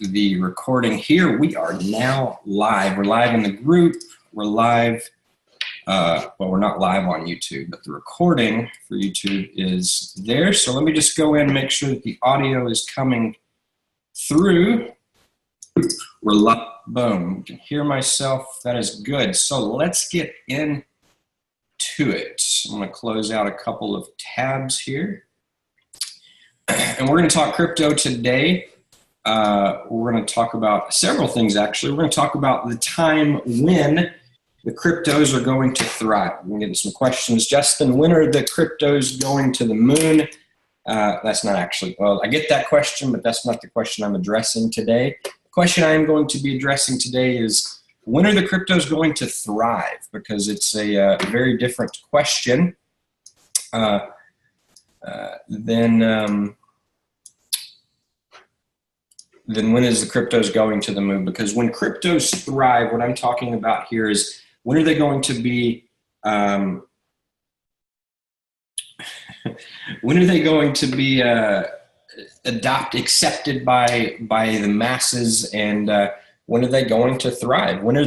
the recording here. We are now live. We're live in the group. We're live. Well, we're not live on YouTube, but the recording for YouTube is there. So let me just go in and make sure that the audio is coming through. We're live. Boom. You can hear myself. That is good. So let's get into it. I'm going to close out a couple of tabs here. And we're going to talk crypto today. We're going to talk about several things, actually. We're going to talk about the time when the cryptos are going to thrive. We're going to get some questions. Justin, when are the cryptos going to the moon? That's not actually, well, I get that question, but that's not the question I'm addressing today. The question I am going to be addressing today is, when are the cryptos going to thrive? Because it's a very different question then when is the cryptos going to the moon? Because when cryptos thrive, what I'm talking about here is, when are they going to be, accepted by the masses, and when are they going to thrive? When are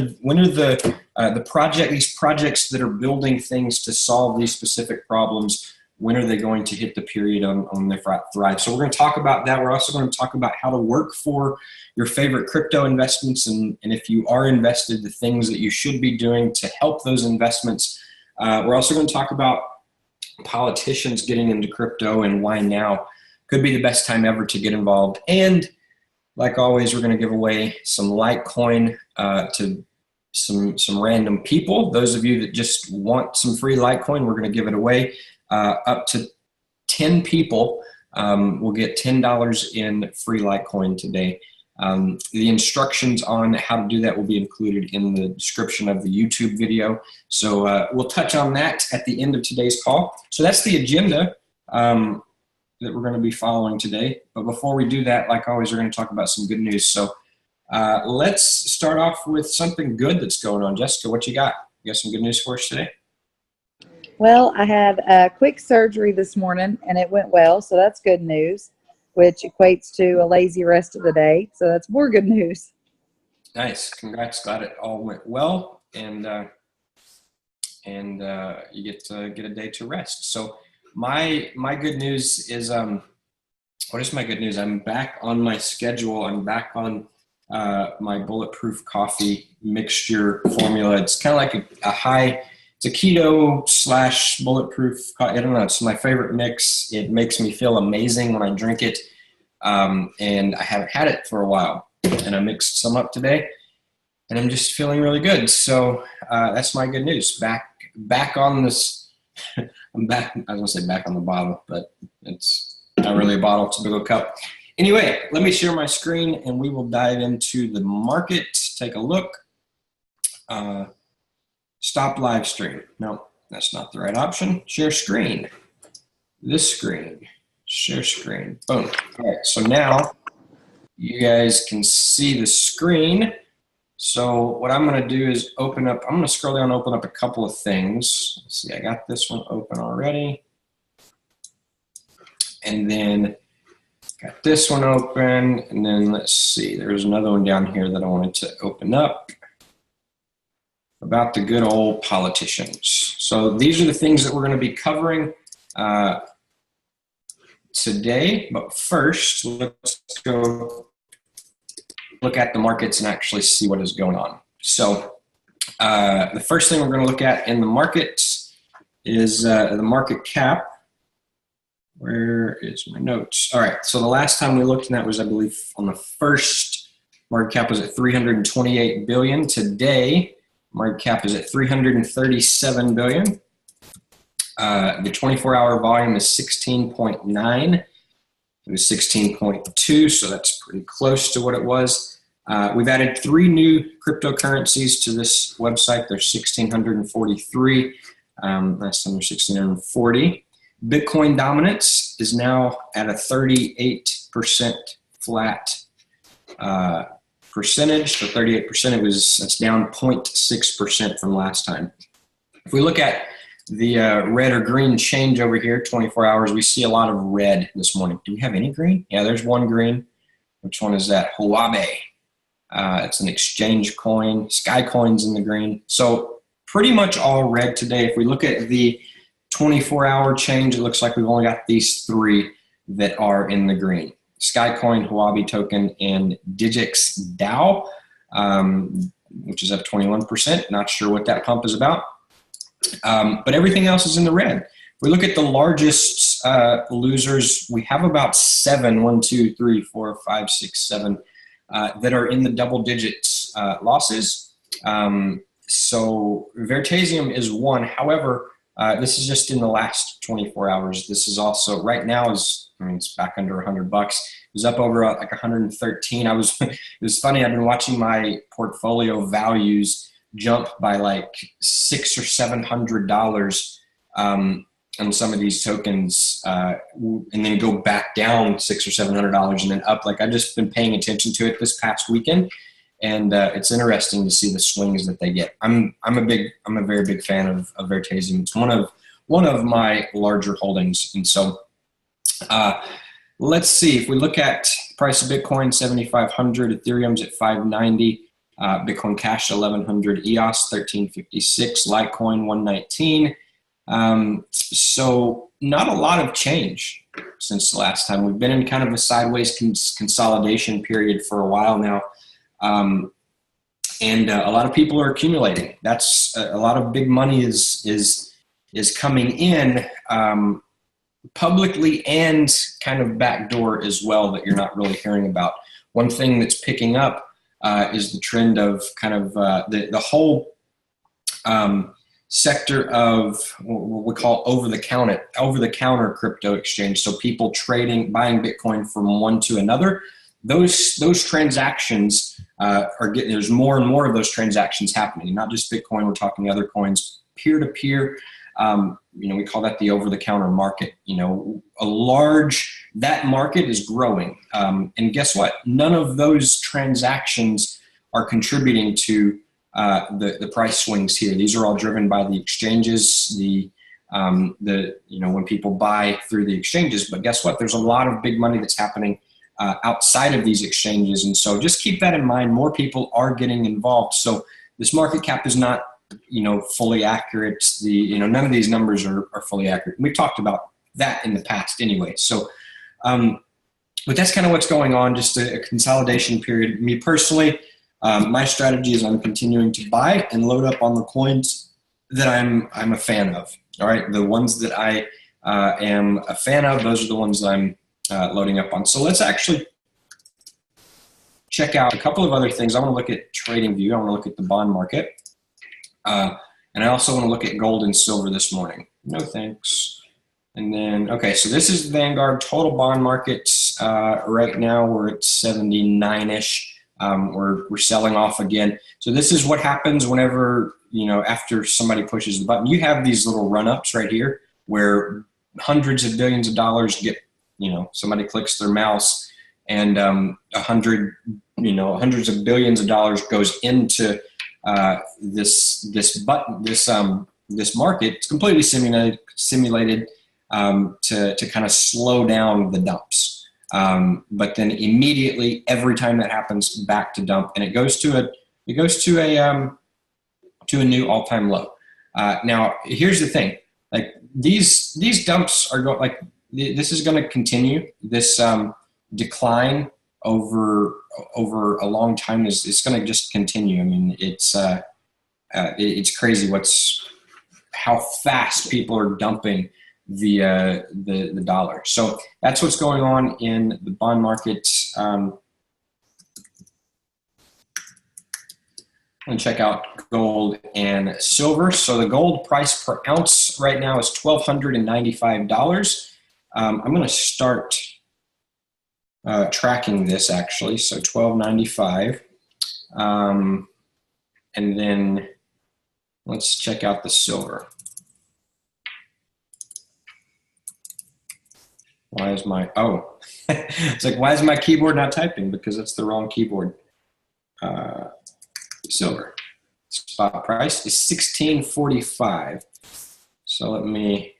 these projects that are building things to solve these specific problems, when are they going to hit the period on their thrive? So we're going to talk about that. We're also going to talk about how to work for your favorite crypto investments, and if you are invested, the things that you should be doing to help those investments. We're also going to talk about politicians getting into crypto and why now could be the best time ever to get involved. And like always, we're going to give away some Litecoin to some random people. Those of you that just want some free Litecoin, we're going to give it away. Up to 10 people will get $10 in free Litecoin today. The instructions on how to do that will be included in the description of the YouTube video. So we'll touch on that at the end of today's call. So that's the agenda that we're going to be following today. But before we do that, like always, we're going to talk about some good news. So let's start off with something good that's going on. Jessica, what you got? You got some good news for us today? Well, I had a quick surgery this morning, and it went well, so that's good news, which equates to a lazy rest of the day, so that's more good news. Nice. Congrats. Glad it all went well, and you get to get a day to rest. So my good news is, what is my good news? I'm back on my schedule. I'm back on my bulletproof coffee mixture formula. It's kind of like a high... It's a keto / bulletproof. I don't know. It's my favorite mix. It makes me feel amazing when I drink it. And I haven't had it for a while. And I mixed some up today, and I'm just feeling really good. So that's my good news. Back on this. I'm back. I was gonna say back on the bottle, but it's not really a bottle. It's a big old cup. Anyway, let me share my screen, and we will dive into the market. Take a look. Stop live stream. No, that's not the right option. Share screen. This screen. Share screen. Boom. All right, so now you guys can see the screen. So what I'm going to do is open up. I'm going to scroll down and open up a couple of things. Let's see, I got this one open already. And then got this one open. And then let's see, there's another one down here that I wanted to open up, about the good old politicians. So these are the things that we're going to be covering today. But first, let's go look at the markets and actually see what is going on. So the first thing we're going to look at in the markets is the market cap. Where is my notes? All right, so the last time we looked, and that was, I believe, on the first, market cap was at 328 billion. Today, market cap is at 337 billion. The 24-hour volume is 16.9. It was 16.2, so that's pretty close to what it was. We've added 3 new cryptocurrencies to this website. There's 1,643. Last time there's 1,640. Bitcoin dominance is now at a 38% flat percentage. So 38%, that's down 0.6% from last time. If we look at the red or green change over here, 24 hours, we see a lot of red this morning. Do we have any green? Yeah, there's one green. Which one is that? Wobble. It's an exchange coin. Sky Coin's in the green. So pretty much all red today. If we look at the 24-hour change, it looks like we've only got these three that are in the green. Sky Coin, Huobi token, and Digix DAO, which is up 21%. Not sure what that pump is about. But everything else is in the red. If we look at the largest losers, we have about 7, 1, 2, 3, 4, 5, 6, 7, that are in the double digits losses. So Vertasium is one. However, this is just in the last 24 hours. This is also right now it's back under $100. It was up over like 113. It was funny. I've been watching my portfolio values jump by like $600 or $700 on some of these tokens, and then go back down $600 or $700 and then up. Like I've just been paying attention to it this past weekend, and it's interesting to see the swings that they get. I'm a very big fan of Vertasium. It's one of my larger holdings, and so let's see if we look at the price of Bitcoin, 7,500, Ethereum's at 590. Bitcoin Cash 1100, EOS 1356, Litecoin 119. So not a lot of change since the last time. We've been in kind of a sideways consolidation period for a while now, and a lot of people are accumulating. That's a lot of big money is coming in publicly and kind of backdoor as well that you're not really hearing about. One thing that's picking up is the trend of kind of the whole sector of what we call over-the-counter crypto exchange. So people buying Bitcoin from one to another. Those transactions there's more and more of those transactions happening. Not just Bitcoin. We're talking other coins, peer-to-peer. We call that the over-the-counter market. That market is growing. And guess what? None of those transactions are contributing to the price swings here. These are all driven by the exchanges, when people buy through the exchanges. But guess what? There's a lot of big money that's happening outside of these exchanges. And so just keep that in mind. More people are getting involved. So this market cap is not fully accurate. None of these numbers are fully accurate. We've talked about that in the past anyway. So, but that's kind of what's going on, just a consolidation period. Me personally, my strategy is I'm continuing to buy and load up on the coins that I'm a fan of. All right. The ones that I am a fan of, those are the ones that I'm loading up on. So let's actually check out a couple of other things. I want to look at TradingView. I want to look at the bond market. And I also want to look at gold and silver this morning. No thanks. And then, okay, so this is Vanguard total bond markets. Right now we're at 79-ish. We're selling off again. So this is what happens whenever, after somebody pushes the button. You have these little run-ups right here where hundreds of billions of dollars get, somebody clicks their mouse and hundreds of billions of dollars goes into this market. It's completely simulated to kind of slow down the dumps. But then immediately, every time that happens, back to dump, and it goes to a new all-time low. Now, here's the thing: like these dumps are going, like this is going to continue. This decline over a long time is going to just continue. I mean, it's crazy how fast people are dumping the dollar. So that's what's going on in the bond market. And check out gold and silver. So the gold price per ounce right now is $1,295. I'm going to start tracking this actually. So $1,295. And then let's check out the silver. Why is it's like, why is my keyboard not typing? Because it's the wrong keyboard. Silver spot price is $16.45. So let me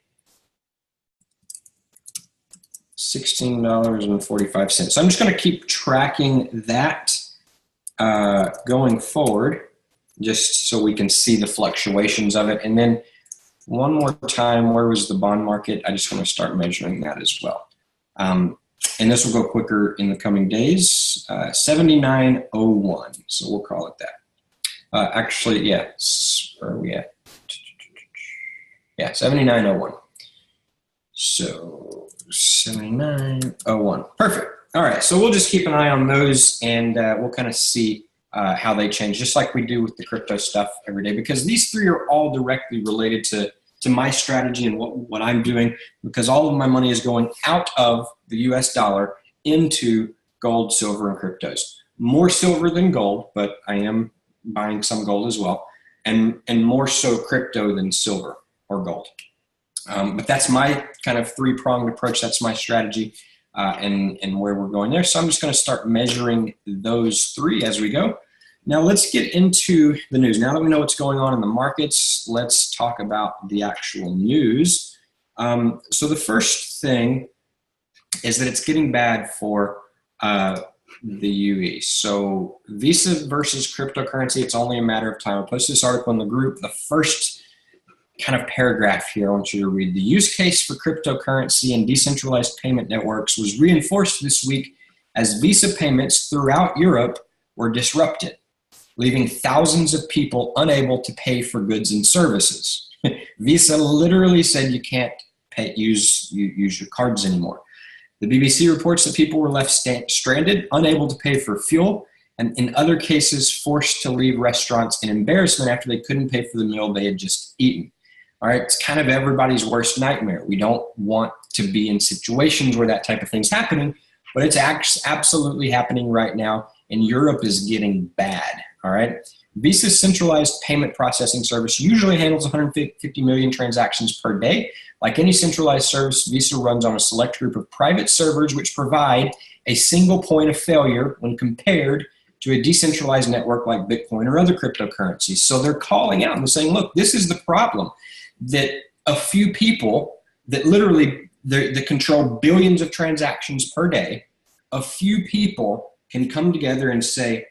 $16.45. So I'm just going to keep tracking that going forward, just so we can see the fluctuations of it. And then one more time, where was the bond market? I just want to start measuring that as well. And this will go quicker in the coming days. 79.01, so we'll call it that. Actually, yeah, where are we at? Yeah, 79.01. So 79.01, perfect. All right, so we'll just keep an eye on those, and we'll kind of see how they change, just like we do with the crypto stuff every day, because these three are all directly related to my strategy and what I'm doing, because all of my money is going out of the US dollar into gold, silver, and cryptos. More silver than gold, but I am buying some gold as well, and more so crypto than silver or gold. But that's my kind of three-pronged approach. That's my strategy and where we're going there. So I'm just going to start measuring those three as we go. Now let's get into the news. Now that we know what's going on in the markets, let's talk about the actual news. So the first thing is that it's getting bad for the UE. So Visa versus cryptocurrency, it's only a matter of time. I posted this article in the group. The first kind of paragraph here, I want you to read. The use case for cryptocurrency and decentralized payment networks was reinforced this week as Visa payments throughout Europe were disrupted, leaving thousands of people unable to pay for goods and services. Visa literally said you can't use your cards anymore. The BBC reports that people were left stranded, unable to pay for fuel, and in other cases forced to leave restaurants in embarrassment after they couldn't pay for the meal they had just eaten. All right, it's kind of everybody's worst nightmare. We don't want to be in situations where that type of thing's happening, but it's absolutely happening right now, and Europe is getting bad. All right. Visa's centralized payment processing service usually handles 150 million transactions per day. Like any centralized service, Visa runs on a select group of private servers which provide a single point of failure when compared to a decentralized network like Bitcoin or other cryptocurrencies. So they're calling out and saying, look, this is the problem, that a few people that literally they control billions of transactions per day, a few people can come together and say,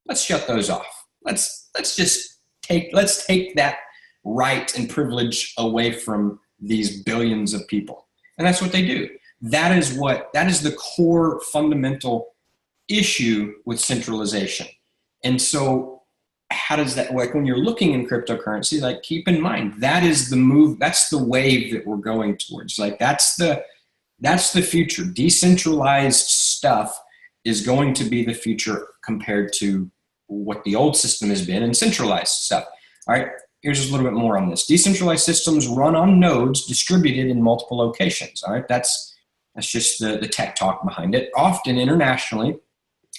let's shut those off. Let's take that right and privilege away from these billions of people. And that's what they do. That is the core fundamental issue with centralization. And so how does that, like when you're looking in cryptocurrency, like keep in mind, that is the move, that's the wave that we're going towards. Like that's the future. Decentralized stuff is going to be the future compared to what the old system has been and centralized stuff. All right, here's just a little bit more on this. Decentralized systems run on nodes distributed in multiple locations. All right, that's just the tech talk behind it, often internationally,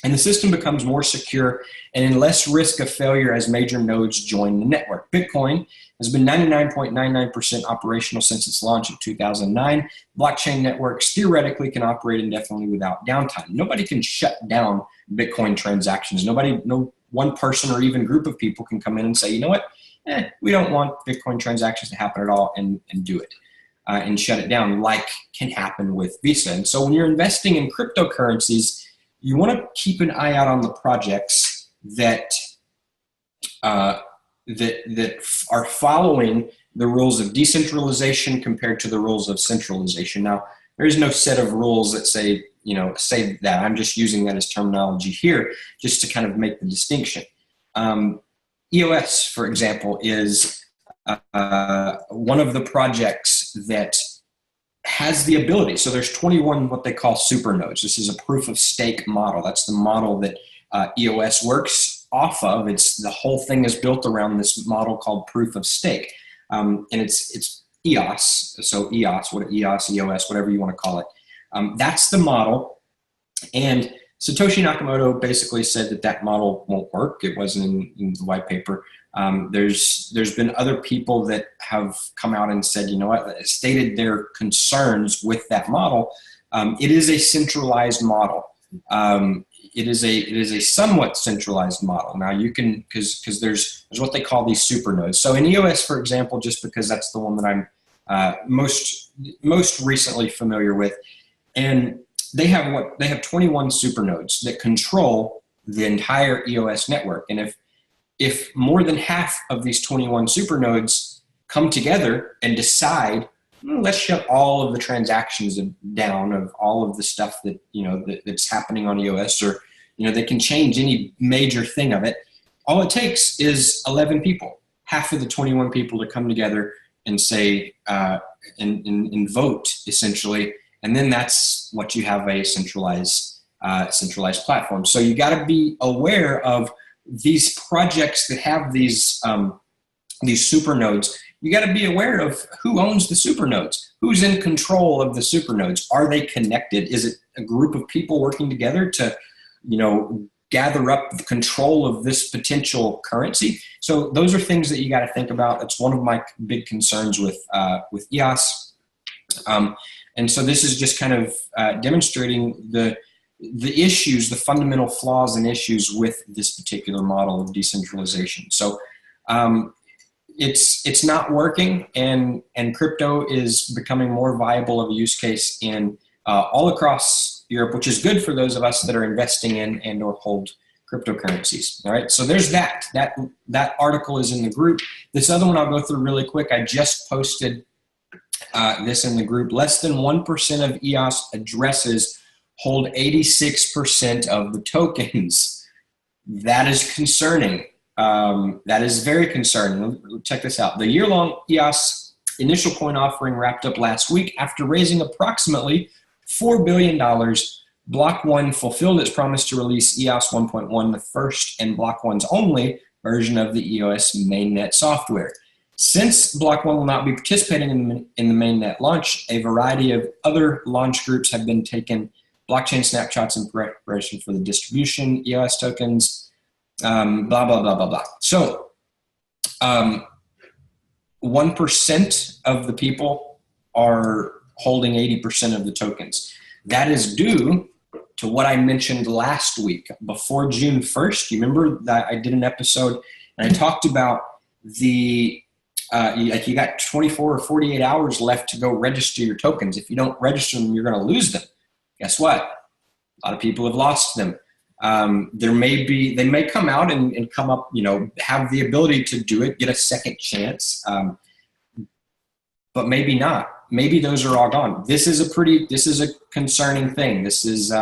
and the system becomes more secure and in less risk of failure as major nodes join the network. Bitcoin has been 99.99% operational since its launch in 2009. Blockchain networks theoretically can operate indefinitely without downtime. Nobody can shut down Bitcoin transactions. No one person or even group of people can come in and say, you know what, we don't want Bitcoin transactions to happen at all, and do it and shut it down, like can happen with Visa. And so when you're investing in cryptocurrencies, you want to keep an eye out on the projects that that are following the rules of decentralization compared to the rules of centralization. Now, there is no set of rules that say that. I'm just using that as terminology here just to kind of make the distinction. EOS, for example, is one of the projects that has the ability. So there's 21 what they call supernodes. This is a proof of stake model. That's the model that EOS works off of. The whole thing is built around this model called proof of stake. And it's EOS. So EOS, EOS, whatever you want to call it. That's the model. And Satoshi Nakamoto basically said that model won't work. It wasn't in the white paper. There's been other people that have come out and said, you know what, stated their concerns with that model. It is a centralized model. It is a somewhat centralized model. Now you can, because there's what they call these supernodes. So in EOS, for example, just because that's the one that I'm most recently familiar with. And they have 21 supernodes that control the entire EOS network. And if more than half of these 21 supernodes come together and decide, let's shut all of the transactions down of all of the stuff that, that's happening on EOS, or, they can change any major thing of it. All it takes is 11 people, half of the 21 people, to come together and say, and vote, essentially. And then that's what you have, a centralized platform. So you got to be aware of these projects that have these supernodes. You got to be aware of who owns the supernodes, who's in control of the supernodes. Are they connected? Is it a group of people working together to, gather up the control of this potential currency? So those are things that you got to think about. It's one of my big concerns with EOS. And so this is just kind of demonstrating the issues, the fundamental flaws and issues with this particular model of decentralization. So it's not working, and crypto is becoming more viable of a use case in all across Europe, which is good for those of us that are investing in and or hold cryptocurrencies. All right, so there's that article is in the group. This other one I'll go through really quick. I just posted this in the group. Less than 1% of EOS addresses hold 86% of the tokens. That is concerning. That is very concerning. Check this out. The year-long EOS initial coin offering wrapped up last week. After raising approximately $4 billion, Block One fulfilled its promise to release EOS 1.1, the first and Block One's only version of the EOS mainnet software. Since Block One will not be participating in the mainnet launch, a variety of other launch groups have been taking blockchain snapshots in preparation for the distribution, EOS tokens, blah, blah, blah, blah, blah. So 1% of the people are holding 80% of the tokens. That is due to what I mentioned last week. Before June 1st, you remember that I did an episode and I talked about you got 24 or 48 hours left to go register your tokens. If you don't register them, you're going to lose them. Guess what? A lot of people have lost them. They may come out and come up, have the ability to do it, get a second chance, but maybe not. Maybe those are all gone. This is a concerning thing. This is,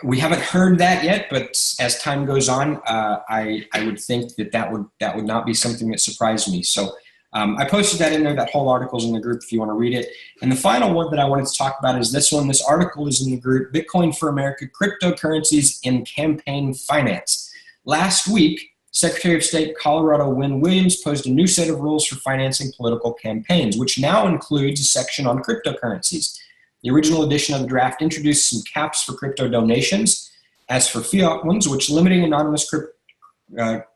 we haven't heard that yet, but as time goes on, I would think that would not be something that surprised me. So I posted that in there. That whole article's in the group if you want to read it. And the final one that I wanted to talk about is this one. This article is in the group, Bitcoin for America, Cryptocurrencies in Campaign Finance. Last week, Secretary of State Colorado Wynne Williams posed a new set of rules for financing political campaigns, which now includes a section on cryptocurrencies. The original edition of the draft introduced some caps for crypto donations, as for fiat ones, which limiting anonymous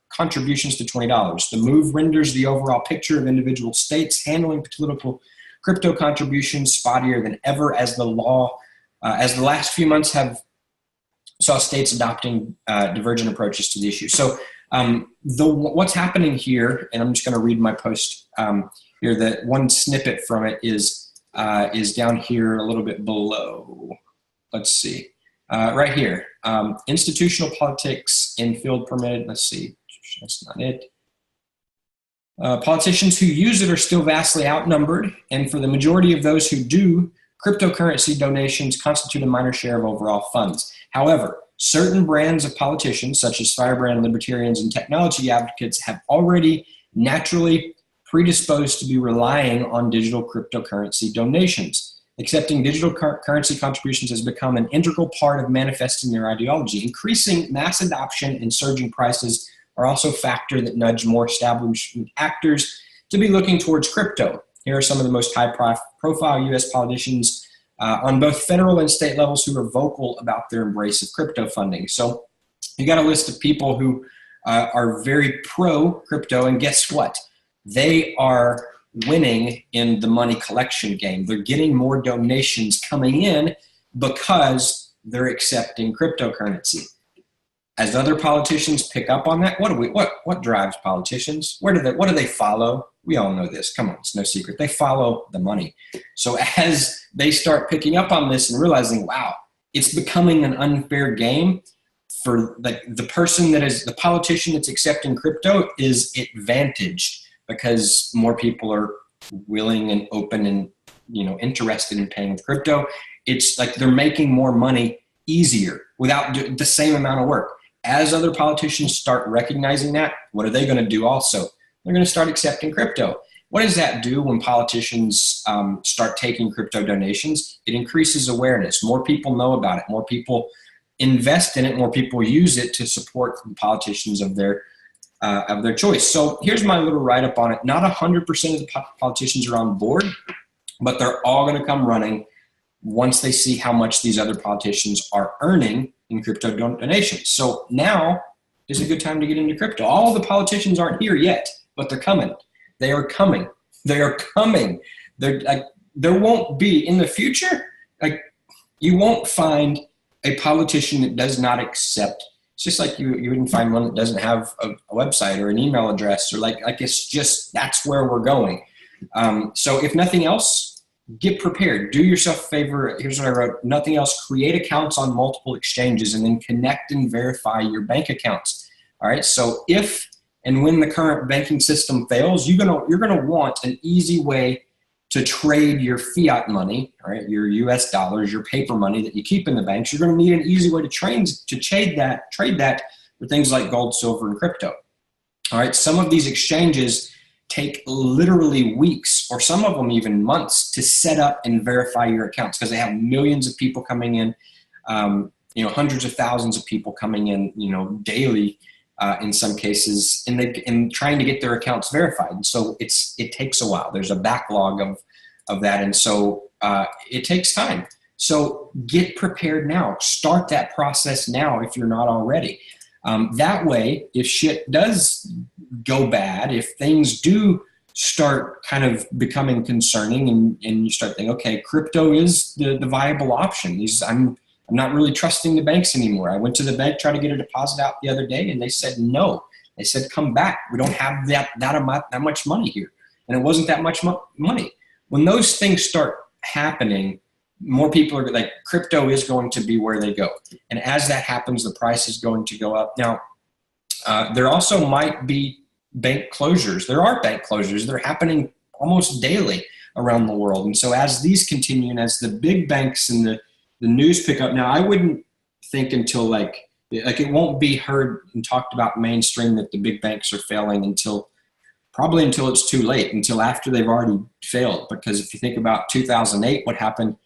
contributions to $20. The move renders the overall picture of individual states handling political crypto contributions spottier than ever, as the last few months saw states adopting divergent approaches to the issue. So what's happening here, and I'm just going to read my post here. That one snippet from it is down here a little bit below. Let's see, right here. Institutional politics in field permitted. Let's see, that's not it. Politicians who use it are still vastly outnumbered, and for the majority of those who do, cryptocurrency donations constitute a minor share of overall funds. However, certain brands of politicians, such as firebrand libertarians and technology advocates, have already naturally predisposed to be relying on digital cryptocurrency donations. Accepting digital currency contributions has become an integral part of manifesting their ideology. Increasing mass adoption and surging prices are also a factor that nudge more established actors to be looking towards crypto. Here are some of the most high-profile U.S. politicians on both federal and state levels who are vocal about their embrace of crypto funding. So you got a list of people who are very pro-crypto, and guess what? They are winning in the money collection game. They're getting more donations coming in because they're accepting cryptocurrency. As other politicians pick up on that, what drives politicians? What do they follow? We all know this. Come on, it's no secret. They follow the money. So as they start picking up on this and realizing, wow, it's becoming an unfair game for the person that is the politician that's accepting crypto is advantaged because more people are willing and open and, you know, interested in paying with crypto. It's like they're making more money easier without the same amount of work. As other politicians start recognizing that, what are they going to do also? They're going to start accepting crypto. What does that do when politicians start taking crypto donations? It increases awareness. More people know about it. More people invest in it. More people use it to support the politicians of their choice. So here's my little write-up on it. Not 100% of the politicians are on board, but they're all going to come running once they see how much these other politicians are earning in crypto donations. So now is a good time to get into crypto. All the politicians aren't here yet, but they're coming. They are coming. They are coming. There won't be in the future, like you won't find a politician that does not accept. It's just like you wouldn't find one that doesn't have a website or an email address or like it's just, that's where we're going. So if nothing else, get prepared. Do yourself a favor. Here's what I wrote. Nothing else. Create accounts on multiple exchanges and then connect and verify your bank accounts. All right. So if and when the current banking system fails, you're gonna want an easy way to trade your fiat money, all right, your US dollars, your paper money that you keep in the banks. You're going to need an easy way to trade that for things like gold, silver, and crypto. All right, some of these exchanges take literally weeks, or some of them even months, to set up and verify your accounts because they have millions of people coming in, you know, hundreds of thousands of people coming in, you know, daily. In some cases, and trying to get their accounts verified. And so it takes a while. There's a backlog of that. And so it takes time. So get prepared now. Start that process now if you're not already. That way, if shit does go bad, if things do start kind of becoming concerning and you start thinking, okay, crypto is the viable option. I'm not really trusting the banks anymore. I went to the bank, tried to get a deposit out the other day, and they said no. They said, come back. We don't have that much money here. And it wasn't that much money. When those things start happening, more people are like, crypto is going to be where they go. And as that happens, the price is going to go up. Now, there also might be bank closures. There are bank closures. They're happening almost daily around the world. And so as these continue and as the big banks and the news pick up. Now, I wouldn't think until like it won't be heard and talked about mainstream that the big banks are failing until it's too late, until after they've already failed. Because if you think about 2008, what happened,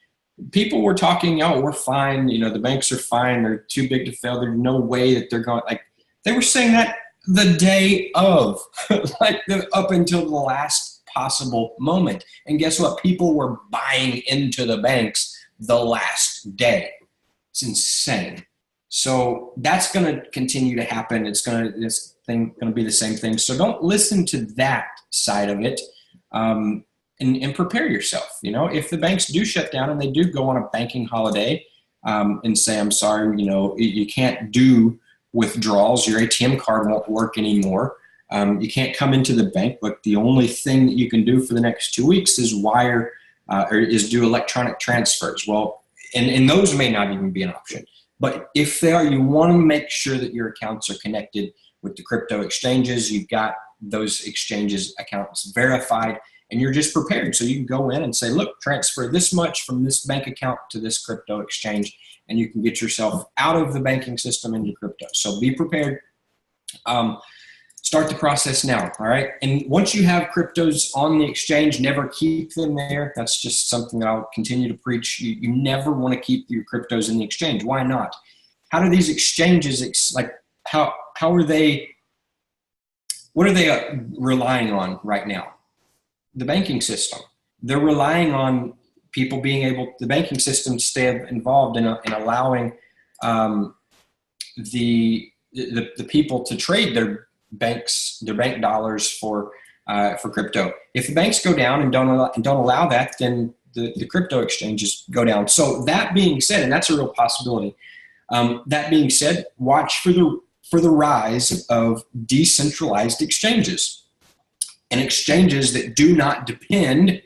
people were talking, oh, we're fine. You know, the banks are fine. They're too big to fail. There's no way that they're going, like they were saying that the day of, like up until the last possible moment. And guess what? People were buying into the banks the last day. It's insane. So that's going to continue to happen. This thing going to be the same thing. So don't listen to that side of it, and prepare yourself. You know, if the banks do shut down and they do go on a banking holiday, and say, I'm sorry, you know, you can't do withdrawals. Your ATM card won't work anymore. You can't come into the bank. But the only thing that you can do for the next 2 weeks is wire. Or is do electronic transfers. Well, and those may not even be an option. But if they are, you want to make sure that your accounts are connected with the crypto exchanges. You've got those exchanges accounts verified, and you're just prepared. So you can go in and say, look, transfer this much from this bank account to this crypto exchange, and you can get yourself out of the banking system into crypto. So be prepared. Start the process now, all right? And once you have cryptos on the exchange, never keep them there. That's just something that I'll continue to preach. You never want to keep your cryptos in the exchange. Why not? How do these exchanges, how are they, what are they relying on right now? The banking system. They're relying on people being able, the banking system to stay involved in allowing the people to trade their bank dollars for crypto. If the banks go down and don't allow that, then the crypto exchanges go down. So that being said, and that's a real possibility. That being said, watch for the rise of decentralized exchanges. and exchanges that do not depend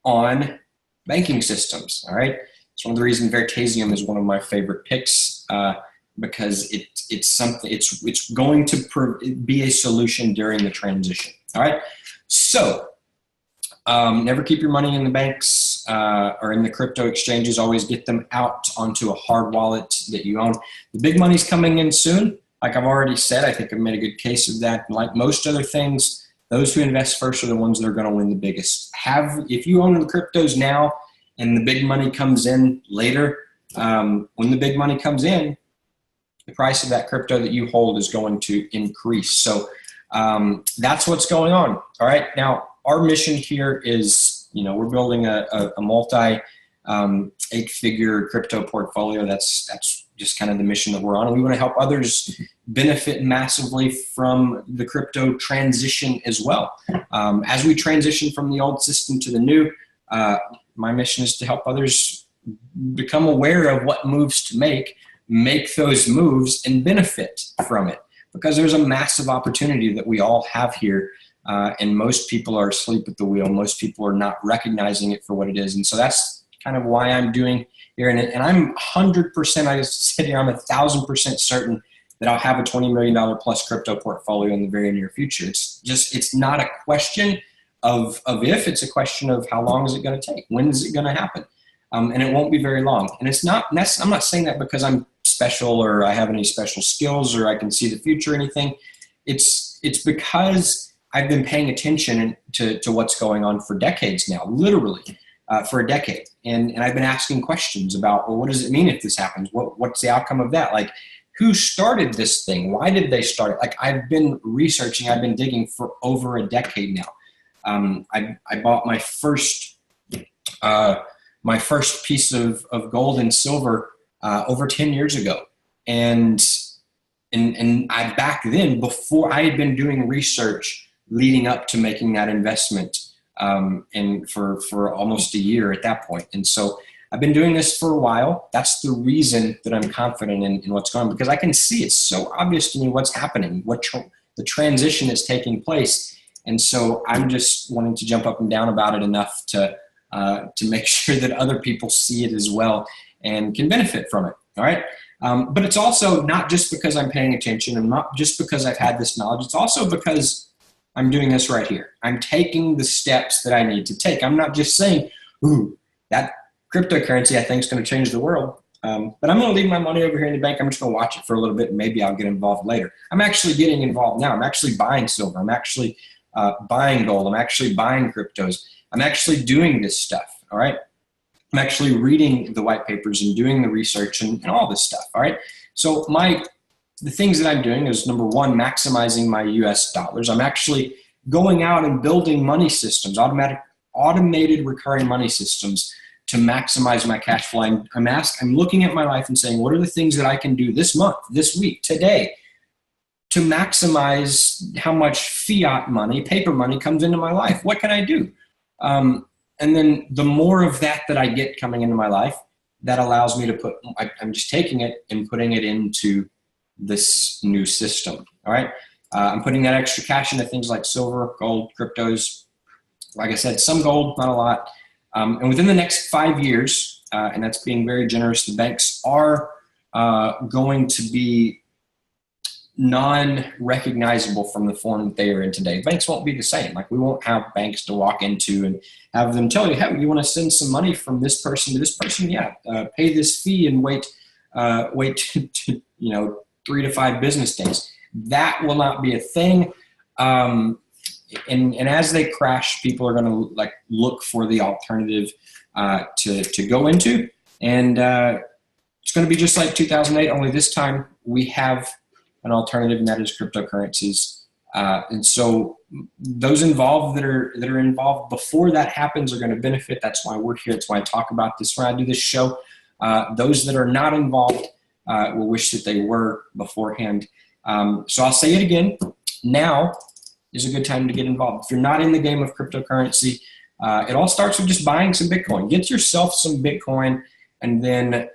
on banking systems. All right. It's one of the reasons Veritasium is one of my favorite picks, because it's something, it's going to be a solution during the transition. All right. So never keep your money in the banks or in the crypto exchanges. Always get them out onto a hard wallet that you own. The big money's coming in soon. Like I've already said, I think I've made a good case of that. And like most other things, those who invest first are the ones that are going to win the biggest. If you own the cryptos now and the big money comes in later, when the big money comes in, the price of that crypto that you hold is going to increase. So that's what's going on. All right. Now, our mission here is, we're building a multi 8-figure crypto portfolio. That's just kind of the mission that we're on. And we want to help others benefit massively from the crypto transition as well. As we transition from the old system to the new, my mission is to help others become aware of what moves to make those moves and benefit from it, because there's a massive opportunity that we all have here. And most people are asleep at the wheel. Most people are not recognizing it for what it is. And so that's kind of why I'm doing here. And I'm 100%, I sit here, I'm 1,000% certain that I'll have a $20 million plus crypto portfolio in the very near future. It's not a question of if, it's a question of how long is it going to take? When is it going to happen? And it won't be very long. And I'm not saying that because I'm special or I have any special skills or I can see the future or anything. It's because I've been paying attention to what's going on for decades now, literally for a decade. And I've been asking questions about, well, what does it mean if this happens? What's the outcome of that? Like, who started this thing? Why did they start it? Like, I've been researching, I've been digging for over a decade now. I bought my first piece of gold and silver over 10 years ago. And I back then, before I had been doing research leading up to making that investment, and for almost a year at that point. And so I've been doing this for a while. That's the reason that I'm confident in what's going on, because I can see it's so obvious to me what's happening, the transition is taking place. And so I'm just wanting to jump up and down about it enough to make sure that other people see it as well and can benefit from it. All right. But it's also not just because I'm paying attention and not just because I've had this knowledge. It's also because I'm doing this right here. I'm taking the steps that I need to take. I'm not just saying, ooh, that cryptocurrency I think is going to change the world. But I'm going to leave my money over here in the bank. I'm just going to watch it for a little bit and maybe I'll get involved later. I'm actually getting involved now. I'm actually buying silver. I'm actually buying gold. I'm actually buying cryptos. I'm actually doing this stuff. All right. I'm actually reading the white papers and doing the research and all this stuff. All right. So the things that I'm doing is, number one, maximizing my US dollars. I'm actually going out and building money systems, automated recurring money systems to maximize my cash flow. I'm looking at my life and saying, what are the things that I can do this month, this week, today to maximize how much fiat money, paper money comes into my life? What can I do? And then the more of that I get coming into my life, that allows me to I'm just taking it and putting it into this new system. All right. I'm putting that extra cash into things like silver, gold, cryptos. Like I said, some gold, not a lot. And within the next 5 years, and that's being very generous, the banks are going to be non-recognizable from the form that they are in today. Banks won't be the same. Like, we won't have banks to walk into and have them tell you, hey, you want to send some money from this person to this person? Yeah, pay this fee and wait to 3 to 5 business days. That will not be a thing. And as they crash, people are going to look for the alternative to go into. And it's going to be just like 2008, only this time we have an alternative, and that is cryptocurrencies. And so those involved that are involved before that happens are going to benefit. That's why we're here. That's why I talk about this when I do this show. Those that are not involved will wish that they were beforehand. So I'll say it again. Now is a good time to get involved. If you're not in the game of cryptocurrency, it all starts with just buying some Bitcoin. Get yourself some Bitcoin, and then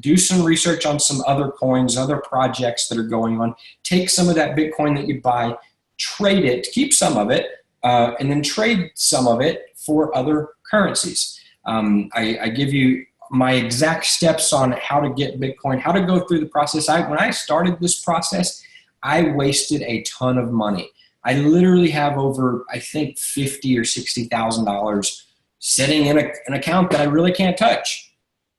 do some research on some other coins, other projects that are going on. Take some of that Bitcoin that you buy, trade it, keep some of it, and then trade some of it for other currencies. I give you my exact steps on how to get Bitcoin, how to go through the process. When I started this process, I wasted a ton of money. I literally have over, I think, $50,000 or $60,000 sitting in an account that I really can't touch.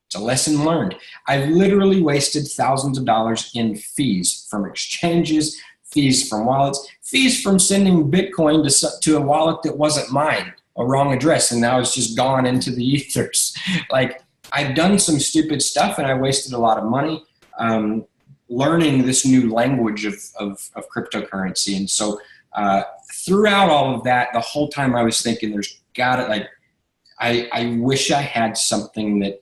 It's a lesson learned. I've literally wasted thousands of dollars in fees from exchanges, fees from wallets, fees from sending Bitcoin to a wallet that wasn't mine, a wrong address, and now it's just gone into the ethers. Like, I've done some stupid stuff and I wasted a lot of money learning this new language of cryptocurrency. And so throughout all of that, the whole time I was thinking, there's got to, like, I wish I had something that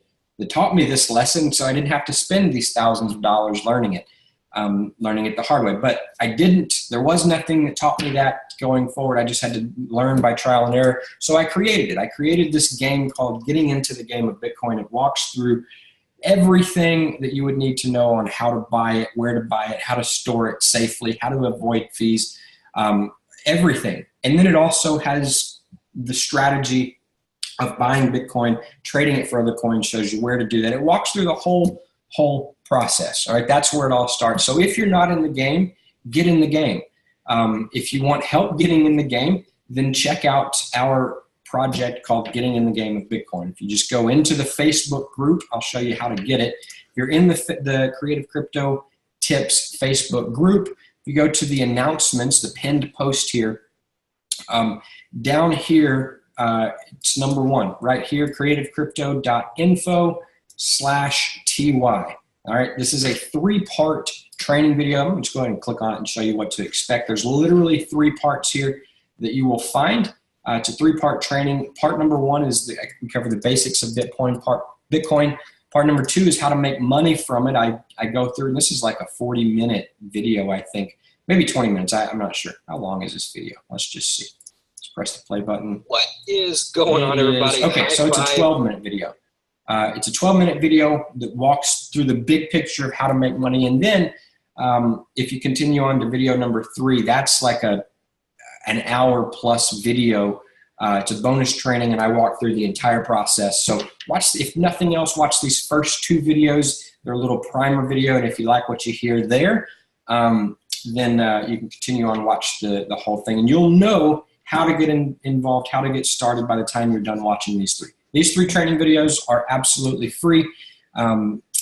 taught me this lesson so I didn't have to spend these thousands of dollars learning it the hard way. But I didn't. There was nothing that taught me that going forward. I just had to learn by trial and error. So I created it. I created this game called Getting Into the Game of Bitcoin. It walks through everything that you would need to know on how to buy it, where to buy it, how to store it safely, how to avoid fees, everything. And then it also has the strategy of buying Bitcoin, trading it for other coins, shows you where to do that. It walks through the whole process. All right, that's where it all starts. So if you're not in the game, get in the game. If you want help getting in the game, then check out our project called Getting in the Game of Bitcoin. If you just go into the Facebook group, I'll show you how to get it. If you're in the Creative Crypto Tips Facebook group, if you go to the announcements, the pinned post here, down here, it's number 1 right here, creativecrypto.info/ty. All right, this is a 3-part training video. I'm just going to click on it and show you what to expect. There's literally 3 parts here that you will find. It's a 3-part training. Part number 1 is we cover the basics of Bitcoin. Part number 2 is how to make money from it. I go through, and this is like a 40-minute video, I think, maybe 20 minutes. I'm not sure. How long is this video? Let's just see. Press the play button. What is going on, everybody? Okay, so it's a 12-minute video. It's a 12-minute video that walks through the big picture of how to make money. And then if you continue on to video number 3, that's like an hour-plus video. It's a bonus training, and I walk through the entire process. So watch, if nothing else, watch these first 2 videos. They're a little primer video, and if you like what you hear there, then you can continue on and watch the whole thing. And you'll know how to get involved, how to get started by the time you're done watching these 3. These 3 training videos are absolutely free.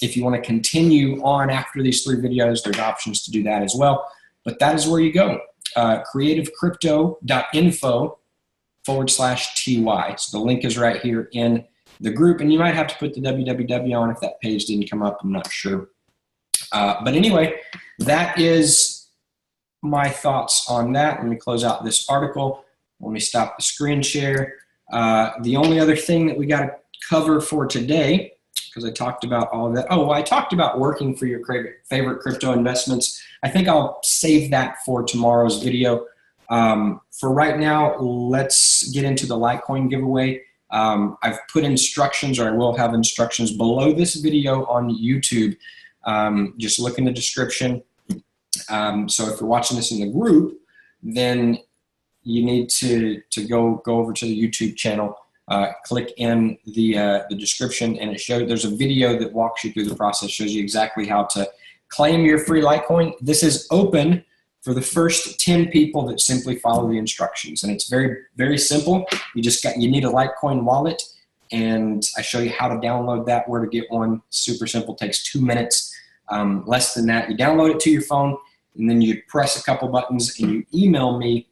If you want to continue on after these 3 videos, there's options to do that as well. But that is where you go, creativecrypto.info/ty. So the link is right here in the group, and you might have to put the www on if that page didn't come up. I'm not sure. But anyway, that is my thoughts on that. Let me close out this article. Let me stop the screen share. The only other thing that we got to cover for today, because I talked about all of that. Oh, well, I talked about working for your favorite crypto investments. I think I'll save that for tomorrow's video. For right now, let's get into the Litecoin giveaway. I've put instructions, or I will have instructions below this video on YouTube. Just look in the description. So if you're watching this in the group, then you need to go over to the YouTube channel, click in the description, and there's a video that walks you through the process, shows you exactly how to claim your free Litecoin. This is open for the first 10 people that simply follow the instructions, and it's very, very simple. You need a Litecoin wallet, and I show you how to download that, where to get one. Super simple, takes 2 minutes, less than that. You download it to your phone, and then you press a couple buttons and you email me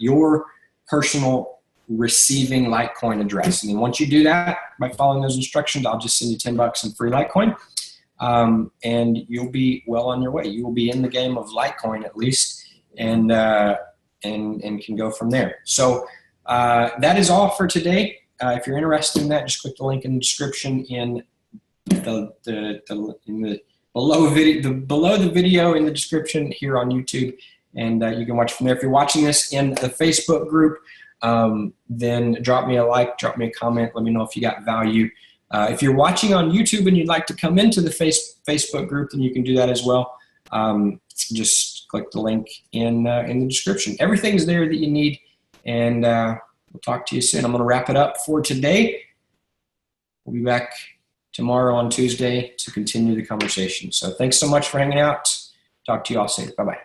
your personal receiving Litecoin address. And then once you do that, by following those instructions, I'll just send you $10 in free Litecoin. And you'll be well on your way. You will be in the game of Litecoin at least, and can go from there. So that is all for today. If you're interested in that, just click the link in the description below the video in the description here on YouTube, and you can watch from there. If you're watching this in the Facebook group, then drop me a like, drop me a comment, let me know if you got value. If you're watching on YouTube and you'd like to come into the Facebook group, then you can do that as well. Just click the link in the description. Everything's there that you need, and we'll talk to you soon. I'm going to wrap it up for today. We'll be back tomorrow on Tuesday to continue the conversation. So thanks so much for hanging out. Talk to you all soon. Bye-bye.